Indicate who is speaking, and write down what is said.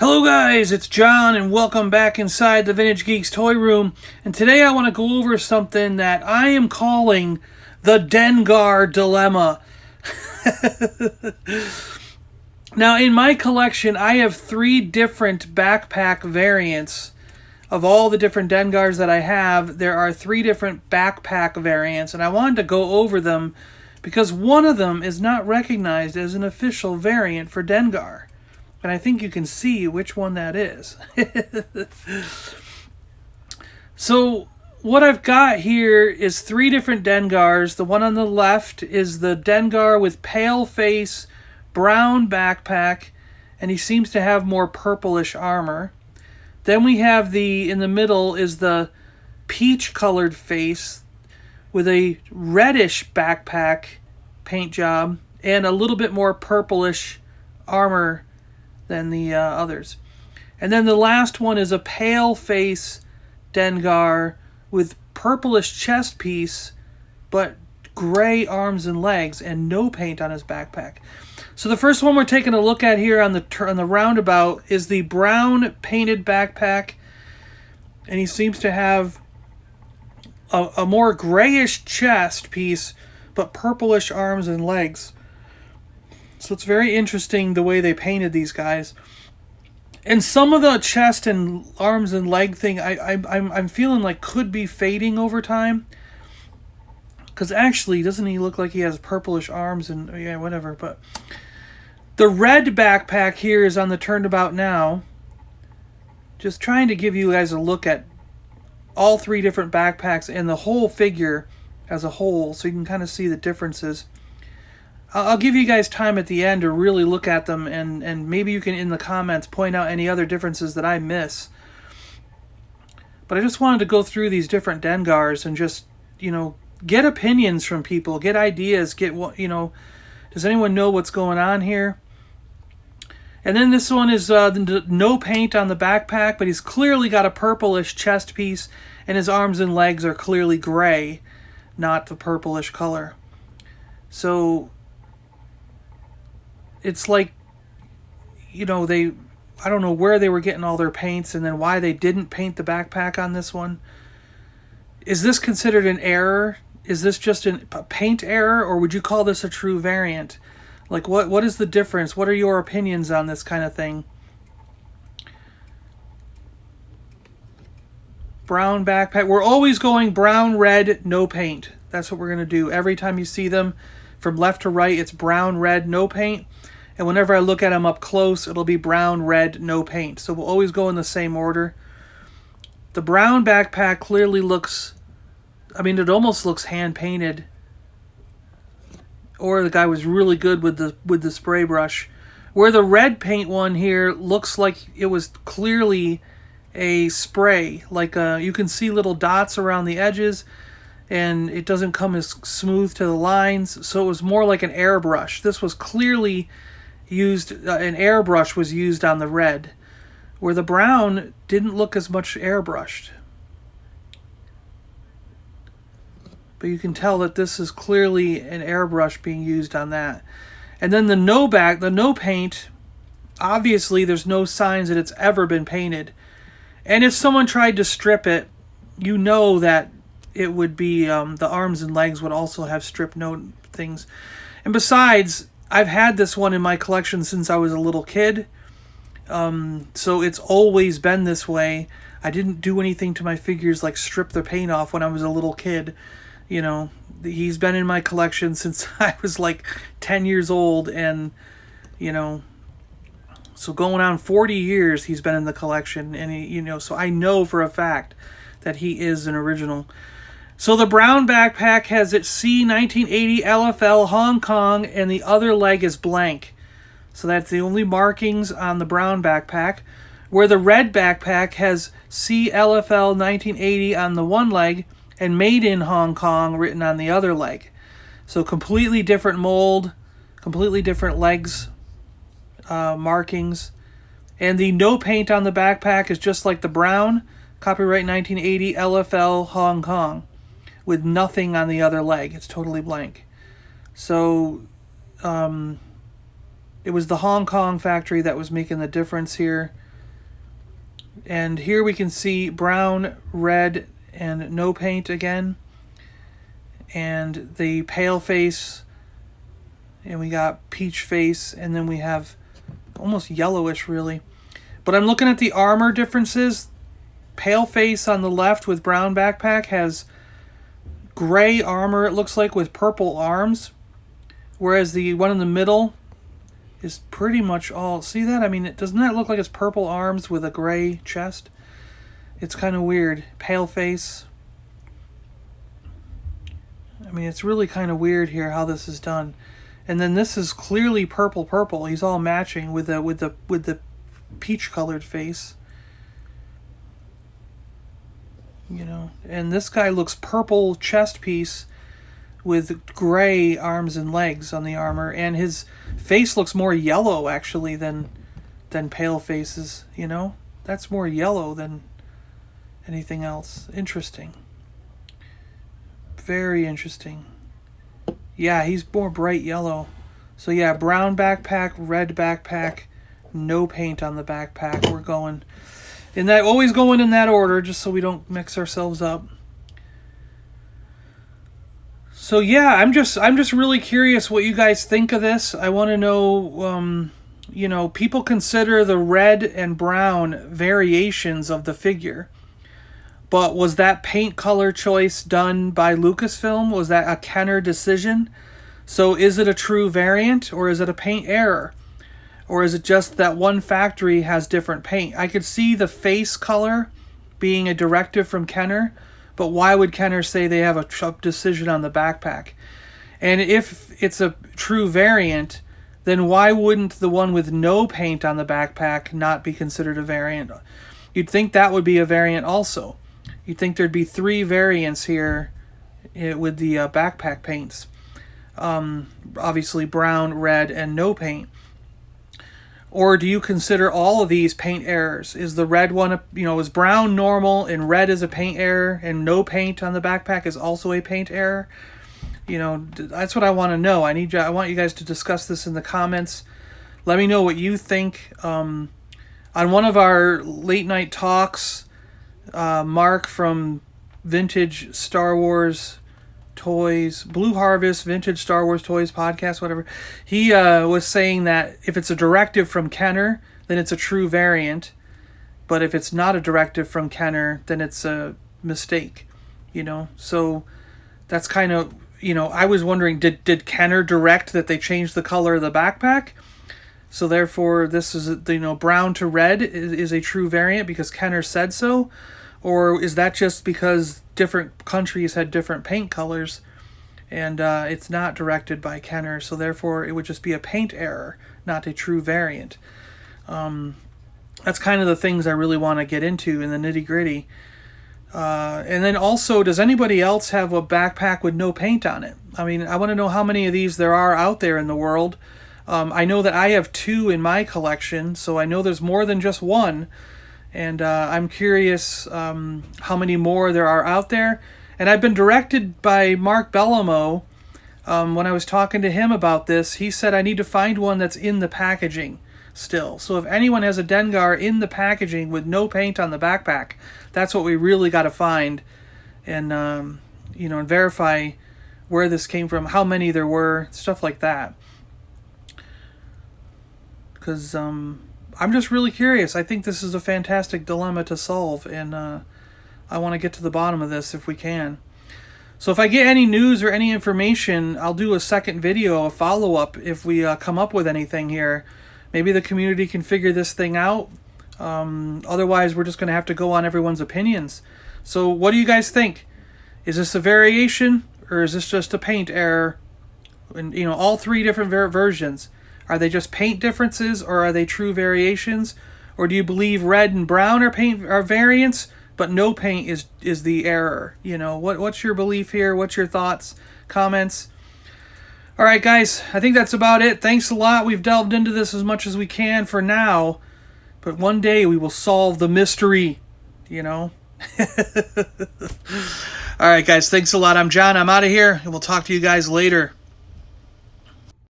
Speaker 1: Hello guys, it's John and welcome back inside the Vintage Geek's toy room. And today I want to go over something that I am calling the Dengar Dilemma. Now in my collection I have 3 different backpack variants. Of all the different Dengars that I have, there are 3 different backpack variants, and I wanted to go over them because one of them is not recognized as an official variant for Dengar. And I think you can see which one that is. So what I've got here is 3 different Dengars. The one on the left is the Dengar with pale face, brown backpack, and he seems to have more purplish armor. Then we have in the middle is the peach colored face with a reddish backpack paint job and a little bit more purplish armor than the others. And then the last one is a pale face Dengar with purplish chest piece but gray arms and legs and no paint on his backpack. So the first one we're taking a look at here on the roundabout is the brown painted backpack, and he seems to have a more grayish chest piece but purplish arms and legs. So it's very interesting the way they painted these guys. And some of the chest and arms and leg thing I'm feeling like could be fading over time. Because actually, doesn't he look like he has purplish arms and yeah, whatever. But the red backpack here is on the turnabout now. Just trying to give you guys a look at all 3 different backpacks and the whole figure as a whole, so you can kind of see the differences. I'll give you guys time at the end to really look at them, and maybe you can, in the comments, point out any other differences that I miss. But I just wanted to go through these different Dengars and just, get opinions from people, get ideas, does anyone know what's going on here? And then this one is no paint on the backpack, but he's clearly got a purplish chest piece, and his arms and legs are clearly gray, not the purplish color. So it's like, I don't know where they were getting all their paints and then why they didn't paint the backpack on this one. Is this considered an error? Is this just a paint error, or would you call this a true variant? Like, what is the difference? What are your opinions on this kind of thing? Brown backpack. We're always going brown, red, no paint. That's what we're going to do. Every time you see them from left to right, it's brown, red, no paint. And whenever I look at them up close, it'll be brown, red, no paint. So we'll always go in the same order. The brown backpack clearly looks, it almost looks hand-painted. Or the guy was really good with the spray brush. Where the red paint one here looks like it was clearly a spray. Like you can see little dots around the edges, and it doesn't come as smooth to the lines. So it was more like an airbrush. This was clearly used, an airbrush was used on the red, where the brown didn't look as much airbrushed. But you can tell that this is clearly an airbrush being used on that. And then the no paint, obviously there's no signs that it's ever been painted. And if someone tried to strip it, you know that it would be, the arms and legs would also have strip note things. And besides, I've had this one in my collection since I was a little kid. So it's always been this way. I didn't do anything to my figures like strip the paint off when I was a little kid. He's been in my collection since I was like 10 years old, and so going on 40 years he's been in the collection, and he, so I know for a fact that he is an original. So the brown backpack has its C1980 LFL Hong Kong, and the other leg is blank. So that's the only markings on the brown backpack. Where the red backpack has CLFL 1980 on the one leg and Made in Hong Kong written on the other leg. So completely different mold, completely different legs, markings. And the no paint on the backpack is just like the brown, copyright 1980 LFL Hong Kong, with nothing on the other leg. It's totally blank. So it was the Hong Kong factory that was making the difference here. And here we can see brown, red, and no paint again. And the pale face. And we got peach face. And then we have almost yellowish, really. But I'm looking at the armor differences. Pale face on the left with brown backpack has gray armor, it looks like, with purple arms. Whereas the one in the middle is pretty much all... See that? I mean, doesn't that look like it's purple arms with a gray chest? It's kind of weird. Pale face. I mean, it's really kind of weird here how this is done. And then this is clearly purple. He's all matching with the peach-colored face. You know, and this guy looks purple chest piece with gray arms and legs on the armor, and his face looks more yellow actually than pale faces. You know, that's more yellow than anything else. Interesting. Very interesting. Yeah, he's more bright yellow. So yeah, brown backpack, red backpack, no paint on the backpack. We're going in that, always going in that order, just so we don't mix ourselves up. So yeah, I'm just really curious what you guys think of this. I want to know, you know, people consider the red and brown variations of the figure. But was that paint color choice done by Lucasfilm? Was that a Kenner decision? So is it a true variant, or is it a paint error? Or is it just that one factory has different paint? I could see the face color being a directive from Kenner, but why would Kenner say they have a decision on the backpack? And if it's a true variant, then why wouldn't the one with no paint on the backpack not be considered a variant? You'd think that would be a variant also. You'd think there'd be 3 variants here with the backpack paints. Obviously brown, red, and no paint. Or do you consider all of these paint errors? Is the red one, you know, is brown normal and red is a paint error, and no paint on the backpack is also a paint error? You know, that's what I want to know. I want you guys to discuss this in the comments. Let me know what you think. On one of our late night talks, Mark from Vintage Star Wars Toys, Blue Harvest, Vintage Star Wars Toys podcast, whatever, he was saying that if it's a directive from Kenner, then it's a true variant. But if it's not a directive from Kenner, then it's a mistake, you know? So that's kind of, you know, I was wondering, did Kenner direct that they changed the color of the backpack? So therefore, this is, you know, brown to red is a true variant because Kenner said so? Or is that just because different countries had different paint colors and it's not directed by Kenner, so therefore it would just be a paint error, not a true variant? That's kind of the things I really want to get into in the nitty-gritty. And then also, does anybody else have a backpack with no paint on it? I mean, I want to know how many of these there are out there in the world. I know that I have 2 in my collection, so I know there's more than just one. And I'm curious how many more there are out there. And I've been directed by Mark Bellamo. When I was talking to him about this, he said I need to find one that's in the packaging still. So if anyone has a Dengar in the packaging with no paint on the backpack, that's what we really got to find. And, you know, and verify where this came from, how many there were, stuff like that. Because I'm just really curious. I think this is a fantastic dilemma to solve, and I want to get to the bottom of this if we can. So if I get any news or any information, I'll do a second video, a follow-up, if we come up with anything here. Maybe the community can figure this thing out. Otherwise, we're just going to have to go on everyone's opinions. So what do you guys think? Is this a variation, or is this just a paint error? And, you know, all 3 different versions. Are they just paint differences, or are they true variations? Or do you believe red and brown are variants, but no paint is the error? You know, what's your belief here? What's your thoughts? Comments? All right, guys, I think that's about it. Thanks a lot. We've delved into this as much as we can for now, but one day we will solve the mystery, you know? All right, guys, thanks a lot. I'm John. I'm out of here, and we'll talk to you guys later.